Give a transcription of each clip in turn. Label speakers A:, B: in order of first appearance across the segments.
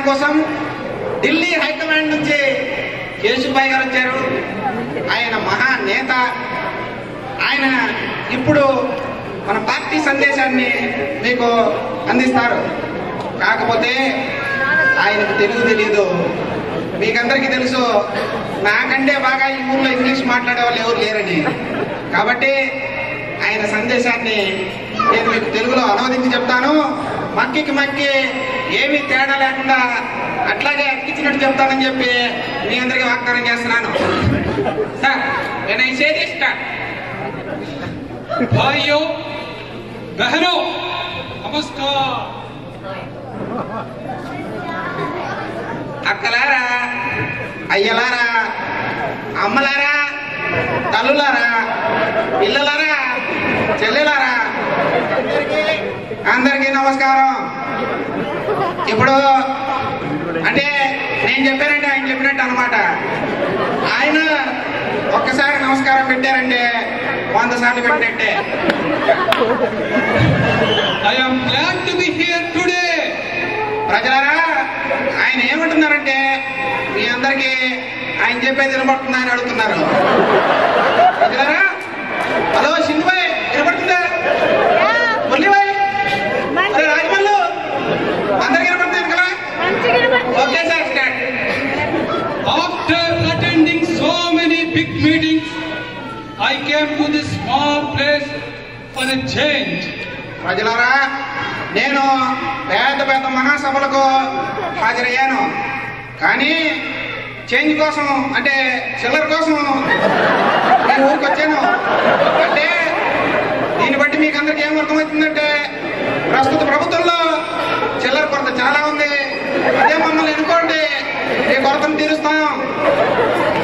A: కోసం ఢిల్లీ హైకమాండ్ నుంచి కేశుభాయ్ గారు వచ్చారు. ఆయన మహా నేత. ఆయన ఇప్పుడు మన పార్టీ సందేశాన్ని మీకు అందిస్తారు. కాకపోతే ఆయనకు తెలుగు తెలియదు. మీకందరికీ తెలుసు, నాకంటే బాగా ఈ ఊర్లో ఇంగ్లీష్ మాట్లాడే వాళ్ళు ఎవరు లేరని. కాబట్టి ఆయన సందేశాన్ని నేను మీకు తెలుగులో అనువదించి చెప్తాను. మక్కికి మక్కి ఏమీ తేడా లేకుండా అట్లాగే అతికించినట్టు చెప్తానని చెప్పి మీ అందరికీ వాగ్దానం చేస్తున్నాను. సార్, నేను ఈ చేతి ఇష్టం.
B: भाइयों बहनों नमस्कार.
A: అక్కలారా, అయ్యలారా, అమ్మలారా, తల్లులారా, పిల్లలారా, చెల్లెలారా, అందరికీ నమస్కారం. ఇప్పుడు అంటే నేను చెప్పానంటే ఆయన చెప్పినట్టు అనమాట. ఆయన ఒక్కసారి నమస్కారం పెట్టారంటే 100 సార్లు పెట్టినట్టే.
B: I am glad to be here today.
A: ప్రజలారా, ఆయన ఏమంటున్నారంటే మీ అందరికీ ఆయన చెప్పేది వినపడుతుందా అని అడుగుతున్నారు. ప్రజలారా, హలో సింధుబాయ్, వినపడుతుందా? మురళీబాయ్, అరే రాజమల్లు, అందరికీ వినపడుతుంది కదా? Okay sir, start.
B: After attending so many big meetings, I came to this small place for a change.
A: ప్రజలారా, నేను పెద్ద పెద్ద మహాసభలకు హాజరయ్యాను. కానీ చేంజ్ కోసం, అంటే చిల్లర కోసం మీ ఊరికి వచ్చాను. అంటే దీన్ని బట్టి మీకు అందరికీ ఏం అర్థమవుతుందంటే ప్రస్తుత ప్రభుత్వంలో చిల్లర కొరత చాలా ఉంది. అదే మమ్మల్ని ఎన్నుకోండి, మీ కొరతను తీరుస్తాం.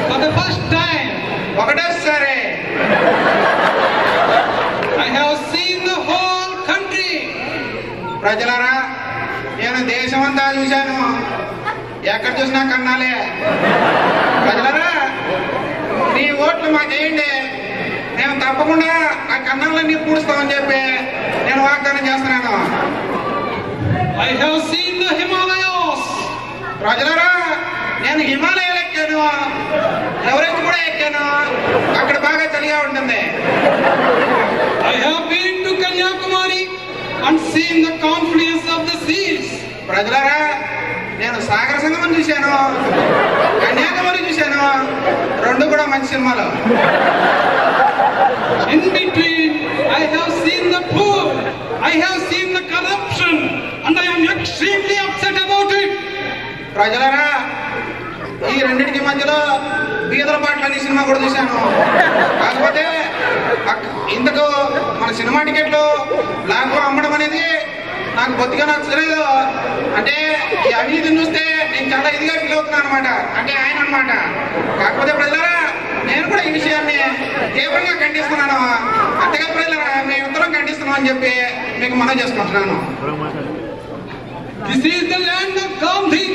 B: For the first time,
A: ఒకటేసారి
B: I have seen the whole country.
A: ప్రజలారా, నేను దేశమంతా చూశాను. ఎక్కడ చూసినా కన్నాలే. ప్రజలారా, మీ ఓట్లు మాకేయండి, మేము తప్పకుండా ఆ కన్నాలన్నీ పూడుస్తామని చెప్పి నేను వాగ్దానం చేస్తున్నాను.
B: I have seen the Himalayas.
A: ప్రజలారా, నేను హిమాలయాలు ఎక్కాను, ఎవరెస్ట్ కూడా ఎక్కాను. అక్కడ బాగా చలిగా ఉంటుంది.
B: I have been to Kanyakumari and seen the confluence of the seas.
A: ప్రజలారా, నేను సాగర సంగమం చూశాను, కన్యాకుమారి చూశాను. రెండు కూడా మంచి సినిమాలు.
B: In between, I have seen the poor, I have seen the corruption, and I am extremely upset about it.
A: ప్రజలారా, ఈ రెండింటికి మధ్యలో బీదల పాటలు అనే సినిమా కూడా చూశాను. కాకపోతే ఇంతకు మన సినిమా టికెట్లు బ్లాక్లో అమ్మడం అనేది నాకు బొత్తిగా నచ్చలేదు. అంటే ఈ అవినీతిని చూస్తే నేను చాలా ఇదిగా ఫీల్ అవుతున్నాను అనమాట. అంటే ఆయన అనమాట. కాకపోతే ప్రజలారా, నేను కూడా ఈ విషయాన్ని తీవ్రంగా ఖండిస్తున్నాను. అంతేగా ప్రజలారా, మేమిద్దరం ఖండిస్తున్నాం అని చెప్పి మీకు మనవి చేసుకుంటున్నాను.
B: This is the land of Gandhi.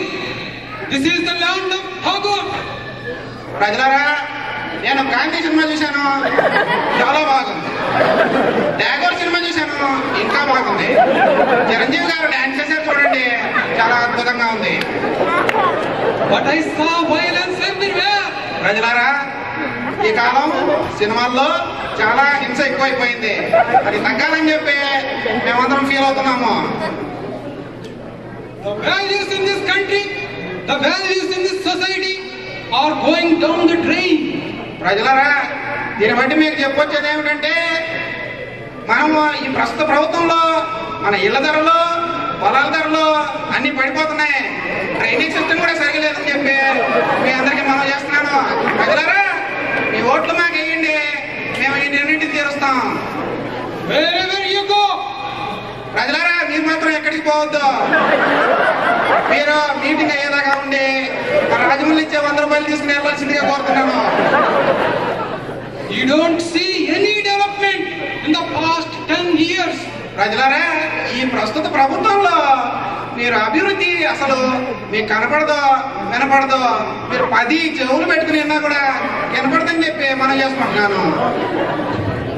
B: This is the land of Tagore.
A: ప్రజలారా, నేను గాంధీ సినిమా చూశాను, చాలా బాగుంది. టాగోర్ సినిమా చూశాను, ఇంకా బాగుంది. చిరంజీవి గారు డాన్స్ చేశారు చూడండి, చాలా అద్భుతంగా ఉంది.
B: But I saw violence everywhere.
A: ప్రజలారా, ఈ కాలం సినిమాల్లో చాలా హింస ఎక్కువైపోయింది. అది తగ్గాలని చెప్పి మేమందరం ఫీల్ అవుతున్నాము.
B: The values in this country, the values in this society are going down the drain.
A: ప్రజలారా, దీన్ని బట్టి మీకు చెప్పొచ్చేది ఏమిటంటే, మనము ఈ ప్రస్తుత ప్రభుత్వంలో మన ఇళ్ల ధరలు, పొలాల ధరలు అన్ని పడిపోతున్నాయి. డ్రైనేజ్ సిస్టమ్ కూడా సరిగలేదని చెప్పి మీ అందరికీ మనం చేస్తున్నాను. ప్రజలారా, మీ ఓట్లు మాకు వేయండి, మేము ఈ రెండింటిని తీరుస్తాం.
B: Wherever you go,
A: ప్రజలారా, మీరు మాత్రం ఎక్కడికి పోవద్దు. మీరు మీటింగ్ అయ్యేలాగా ఉండి రాజమౌళి ఇచ్చే 100 రూపాయలు తీసుకుని వెళ్ళాల్సిందిగా కోరుతున్నాను.
B: you don't see any development in the past 10 years.
A: ప్రజలారా, ఈ ప్రస్తుత ప్రభుత్వంలో మీరు అభివృద్ధి అసలు మీకు కనపడదో వినపడదో. మీరు 10 చెవులు పెట్టుకుని విన్నా కూడా వినపడదని చెప్పి మనం చేసుకుంటున్నాను.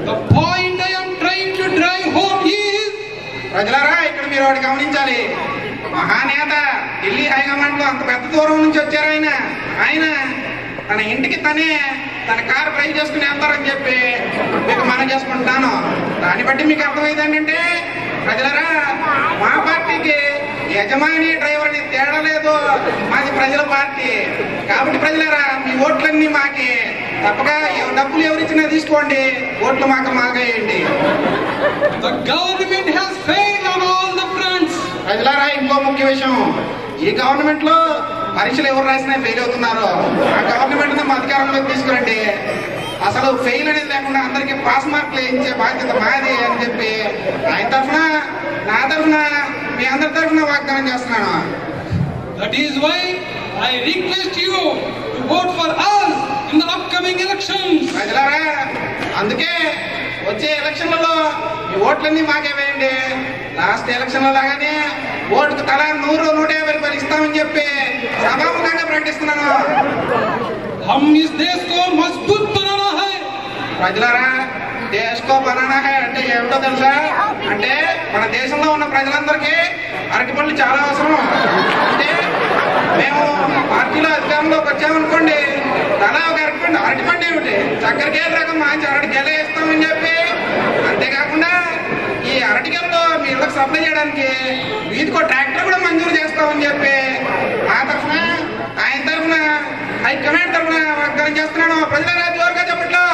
B: The point I am trying to drive home is,
A: ప్రజలారా, ఇక్కడ మీరు ఒకటి గమనించాలి. మహానేత ఢిల్లీ హైకమాండ్ లో అంత పెద్ద దూరం నుంచి వచ్చారు ఆయన తన ఇంటికి తన కారు డ్రైవ్ చేసుకుని వెళ్తారని చెప్పి మీకు మనం చేసుకుంటున్నాను. దాన్ని బట్టి మీకు అర్థమైంది ఏంటంటే ప్రజలరా, మా పార్టీకి యజమాని డ్రైవర్ అని తేడా లేదు, మాది ప్రజల పార్టీ. కాబట్టి ప్రజలరా, మీ ఓట్లన్నీ మాకి. తప్పక డబ్బులు ఎవరిచ్చినా తీసుకోండి, ఓట్లు మాకేయండి. ప్రజలారా, ఇంకో ముఖ్య విషయం, ఈ గవర్నమెంట్ లో పరీక్షలు ఎవరు రాసినా ఫెయిల్ అవుతున్నారు. ఆ గవర్నమెంట్ మా అధికారంలోకి తీసుకురండి. అసలు ఫెయిల్ అనేది లేకుండా అందరికీ పాస్ మార్కులు వేయించే బాధ్యత మాది అని చెప్పి ఆయన తరఫున, నా తరఫున, మీ అందరి తరఫున వాగ్దానం చేస్తున్నాను.
B: That is why I request you to vote for us in the upcoming elections.
A: ప్రజలారా, అందుకే వచ్చే ఎలక్షన్లలో ఈ ఓట్లన్నీ మాకే వేయండి. లాస్ట్ ఎలక్షన్ లో లాగానే ఓటుకు తలా 100-150 రూపాయలు ఇస్తామని చెప్పి సభాముఖంగా ప్రకటిస్తున్నాను.
B: हम इस देश को मजबूत बनाना है.
A: ప్రజలారా, దేశకో బనానా హై అంటే ఏమిటో తెలుసా? అంటే మన దేశంలో ఉన్న ప్రజలందరికీ అరటి పళ్ళు చాలా అవసరం. అంటే మేము పార్టీలో అధికారంలోకి వచ్చామనుకోండి, తలా ఒక అరటి పండు ఏమిటి, చక్కెరకేళ రకం మంచి అరటికేళే ఇస్తామని చెప్పి, అంతేకాకుండా ఈ అరటికేళలో మీ ఇళ్ళకి సప్లై చేయడానికి వీధికో ట్రాక్టర్ కూడా మంజూరు చేస్తామని చెప్పి ఆ తరఫున, ఆయన తరఫున, హైకమాండ్ తరఫున వాగ్దానం చేస్తున్నాను. ప్రజల జోరుగా చెప్పట్లో.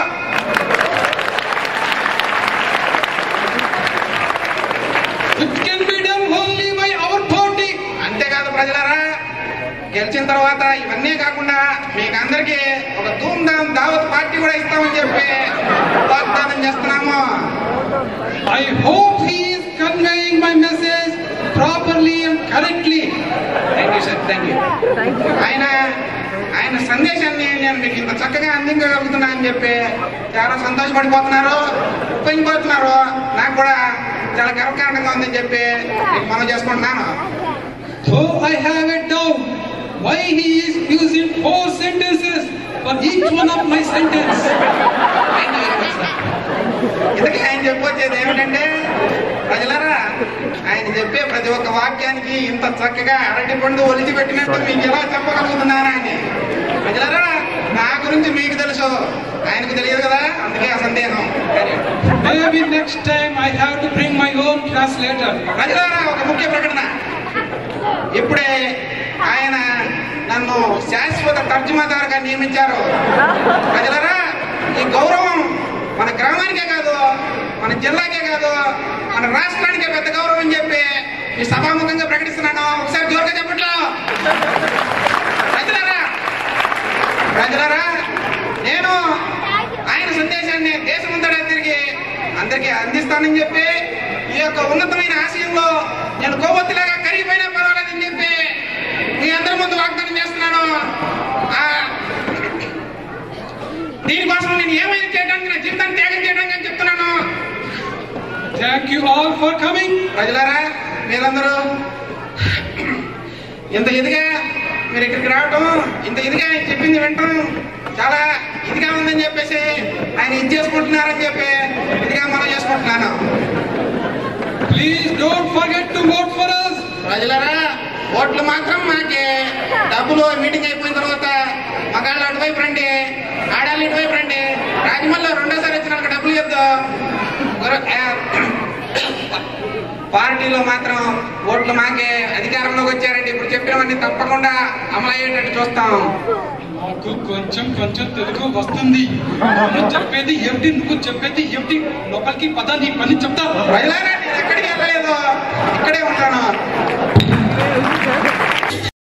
A: అంతేకాదు ప్రజలారా, గెలిచిన తర్వాత ఇవన్నీ కాకుండా మీకు అందరికీ ఒక ధూమ్ధామ్ దావత్ పార్టీ కూడా ఇస్తామని చెప్పి వాగ్దానం చేస్తున్నాము.
B: I hope he is conveying my message properly and correctly.
A: Thank you, sir. Thank you. ఆయన సందేశాన్ని నేను మీకు ఇంత చక్కగా అందించగలుగుతున్నా అని చెప్పి చాలా సంతోషపడిపోతున్నారు, ఉపయోగపడుతున్నారు. నాకు కూడా చాలా గర్వకారణంగా ఉందని చెప్పి మీకు మనం చేసుకుంటున్నాను.
B: So I have a doubt why he is using 4 sentences for each one of my sentence.
A: Thank you very much, sir. ఇంతకీ ఆయన చెప్పొచ్చేది ఏమిటంటే, ప్రజలారా, ఆయన చెప్పే ప్రతి ఒక్క వాక్యానికి ఇంత చక్కగా అరటి పండు ఒలిచి పెట్టినట్టు మీకు ఎలా చెప్పగలుగుతున్నారా అని. ప్రజలారా, నా గురించి మీకు తెలుసు, ఆయనకు తెలియదు కదా, అందుకే ఆ సందేహం.
B: Maybe next time I have to bring my own translator.
A: ప్రజలారా, ఒక ముఖ్య ప్రకటన. ఇప్పుడే ఆయన నన్ను శాశ్వత తర్జుమాదారుగా నియమించారు. ప్రజలారా, ఈ గౌరవం మన గ్రామానికే కాదు, మన జిల్లాకే కాదు, మన రాష్ట్రానికే పెద్ద గౌరవం అని చెప్పి ఈ సభాముఖంగా ప్రకటిస్తున్నాను. ఒకసారి జోరుగా చెప్పట్లో. ప్రజలారా, నేను ఆయన సందేశాన్ని దేశమంతటా తిరిగి అందరికీ అందిస్తానని చెప్పి, ఈ యొక్క ఉన్నతమైన ఆశయంలో నేను కొవ్వొత్తిలాగా కరిగిపోయినా పర్వాలేదని చెప్పి మీ అందరి ముందు వాగ్దానం చేస్తున్నాను. దీనికోసం నేను ఏమైనా చేయడానికి, నా జీవితాన్ని త్యాగం చేయడానికి అని చెప్తున్నాను.
B: Thank you all for coming.
A: ప్రజలారా, మీరందరూ ఇంత ఇదిగా మీరు ఇక్కడికి రావటం, ఇంత ఇదిగా ఆయన చెప్పింది వింటాం చాలా ఇదిగా ఉందని చెప్పేసి ఆయన ఇది చేసుకుంటున్నారని చెప్పి ఇదిగా మనం చేసుకుంటున్నాను.
B: Please don't forget to vote for us.
A: ప్రజలారా, ఓట్లు మాత్రం మాకే. డబ్బులు మీటింగ్ అయిపోయిన తర్వాత మగాళ్ళు అటువైపు రండి, ఆడాళ్ళు ఇటువైపు రండి. రాజమల్లో రెండోసారి వచ్చిన వాళ్ళకి డబ్బులు ఇవ్వద్దు. పార్టీలో మాత్రం ఓట్లు మాకే. అధికారంలోకి వచ్చారండి, ఇప్పుడు చెప్పినవన్నీ తప్పకుండా అమలు అయ్యేటట్టు చూస్తాం.
B: నాకు కొంచెం తెలుగు వస్తుంది. నువ్వు చెప్పేది ఏమిటి, నువ్వు చెప్పేది ఏమిటి, లోపలికి పద, నీ పని చెప్తా.
A: ప్రజలారా, నేను ఎక్కడికి వెళ్ళలేదు, ఇక్కడే ఉంటాను.